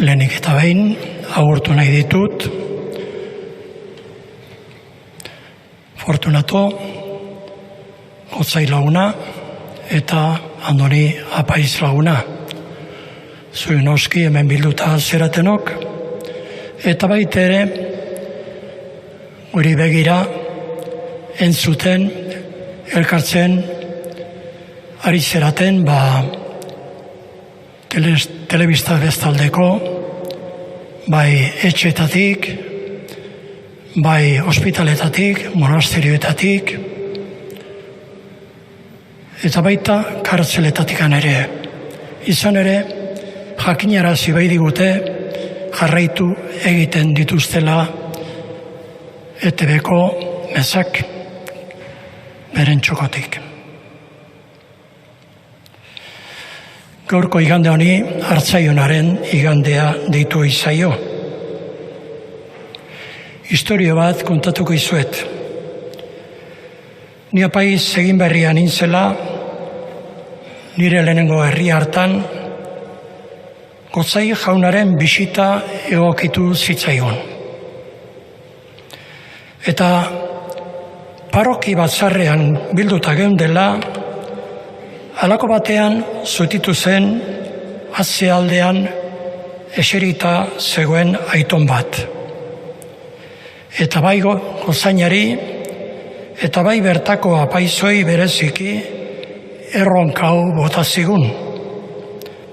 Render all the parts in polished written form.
Lehenik eta behin, agurtu nahi ditut, Fortunato, Gotzai laguna, eta Andoni Apaiz laguna. Zuen oski hemen bilduta zeratenok, eta baita ere, guri begira, entzuten, elkartzen, ari zeraten, telebista bestaldeko, bai etxetatik, bai ospitaletatik, monasterioetatik, eta baita kartzeletatik ere. Izan ere, jakinarazi bai digute, jarraitu egiten dituztela ETB-ko mezak beren txokotik. Gaurko igande honi Hartzaionaren igandea deitu izaio. Historio bat kontatuko izuet. Ni Apaiz egin berrian nintzela, nire lehenengo herri hartan, Gotzai jaunaren bisita egokitu zitzaigun. Eta paroki batzarrean bilduta geundela, halako batean zutitu zen atzealdean eserita zegoen aiton bat. Eta bai gozainari, eta bai bertako apaizoi bereziki erronkau bota zigun,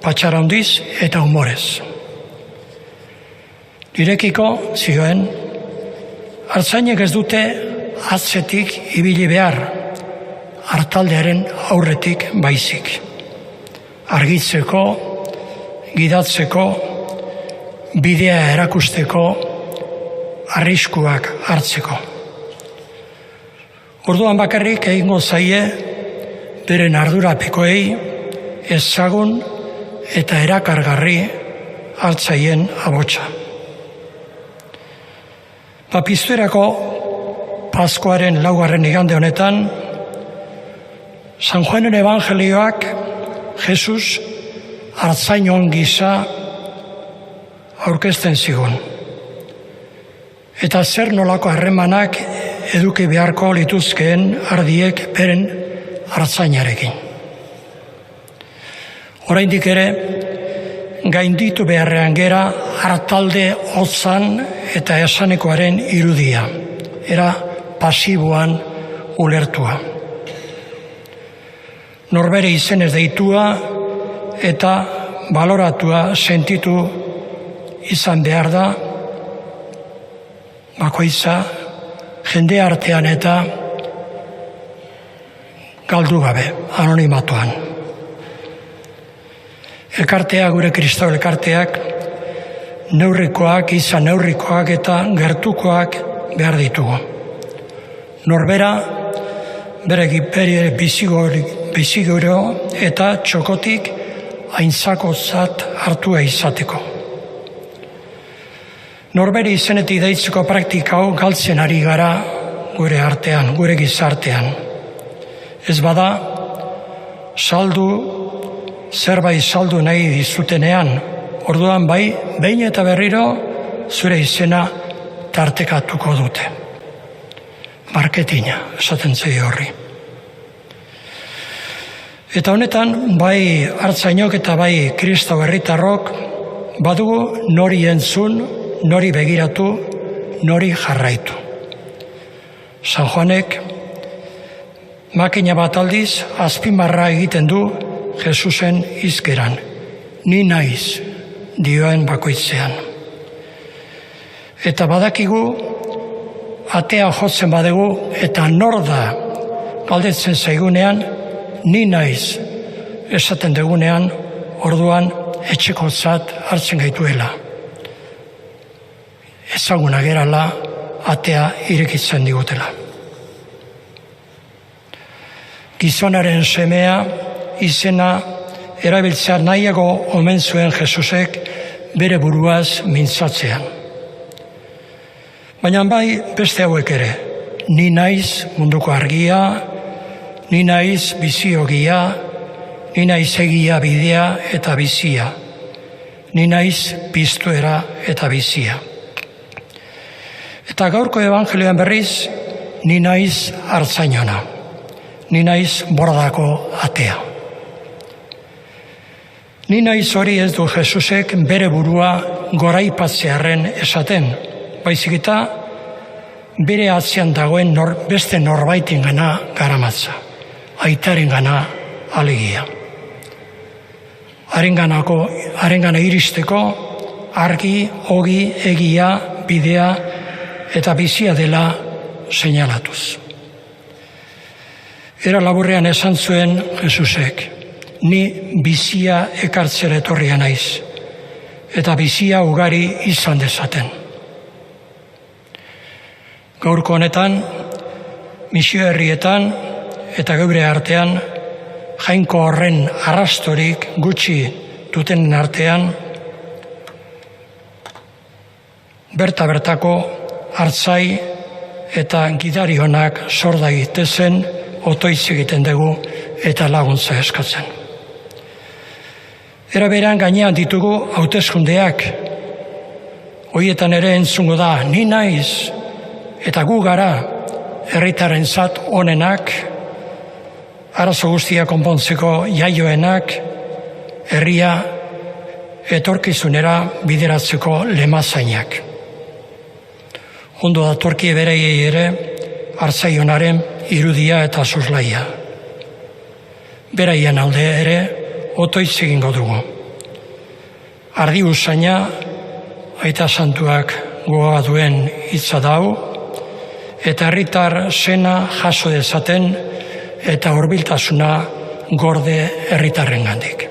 patxara handiz eta humorez. Nirekiko zioen, Hartzainek ez dute atzetik ibili behar, hartaldearen aurretik baizik. Argitzeko, gidatzeko, bidea erakusteko, arriskuak hartzeko. Orduan bakarrik egingo zaie, beren ardurapekoei ezagun eta erakargarri hartzaien abotsa. Piztuerako Paskoaren 4. igande honetan, San Juanen Evangelioak Jesus hartzainon gisa aurkezten zigun. Eta zer nolako harremanak eduki beharko lituzkeen ardiek beren hartzainarekin. Oraindik ere, gainditu beharrean gera hartalde hotzan eta esanekoaren irudia, era pasiboan ulertua. Norbere izenez deitua eta baloratua sentitu izan behar da, bakoitza jende artean eta galdu gabe, anonimatuan. Elkartea, gure Kristau elkarteak, neurrikoak, izan neurrikoak eta gertukoak behar ditugu. Norbera, bere bizigoro eta txokotik aintzakotzat hartua izateko. Norberi izenetik deitzeko praktika hau galtzen ari gara gure artean, gure gizartean. Ez bada, zerbait saldu nahi dizutenean, orduan bai, behin eta berriro zure izena tartekatuko dute. Marketina, esaten zaio horri. Eta honetan, bai hartzainok eta bai Kristau herritarrok, badugu nori entzun, nori begiratu, nori jarraitu. San Juanek, makina bat aldiz, azpimarra egiten du Jesusen hizkeran. Ni naiz, dioen bakoitzean. Eta badakigu, atea jotzen badegu, eta nor da galdetzen zaigunean, ni naiz esaten degunean, orduan etxekotzat hartzen gaituela. Ezaguna gerala, atea irekitzen digutela. Gizonaren semea, izena erabiltzea nahiago omen zuen Jesusek bere buruaz mintzatzean. Baina bai beste hauek ere, ni naiz munduko argia, ni naiz biziogia, ni naiz egia bidea eta bizia. ni naiz piztuera eta bizia. Eta gaurko evangelioan berriz, ni naiz hartzainona, ni naiz bordako atea. Ni naiz hori ez du Jesusek bere burua goraipatzearren esaten, baizik eta bere atzean dagoen beste norbaitengana garamatza, aitarengana alegia. Harengana iristeko argi, ogi, egia, bidea eta bizia dela seinalatuz. Era laburrean esan zuen Jesusek, ni bizia ekartzera etorria naiz, eta bizia ugari izan dezaten. Gaurko honetan, misio herrietan eta geure artean, jainko horren arrastorik gutxi duten artean, berta-bertako hartzai eta gidari honak sorda egitezen, otoitz egiten dugu eta laguntza eskatzen. Era berean gainean ditugu hauteskundeak, horietan ere entzungo da, ni naiz, eta gu gara herritarrentzat onenak, arazo guztia konpontzeko jaioenak, herria etorkizunera bideratzeko lemazainak. Ondo datorkie beraiei ere hartzaionaren irudia eta soslaia. Beraien alde ere otoitz egingo dugu. Ardi usaina aita santuak gogoa duen hitza dau, eta herritar sena jaso dezaten eta hurbiltasuna gorde herritarrengandik.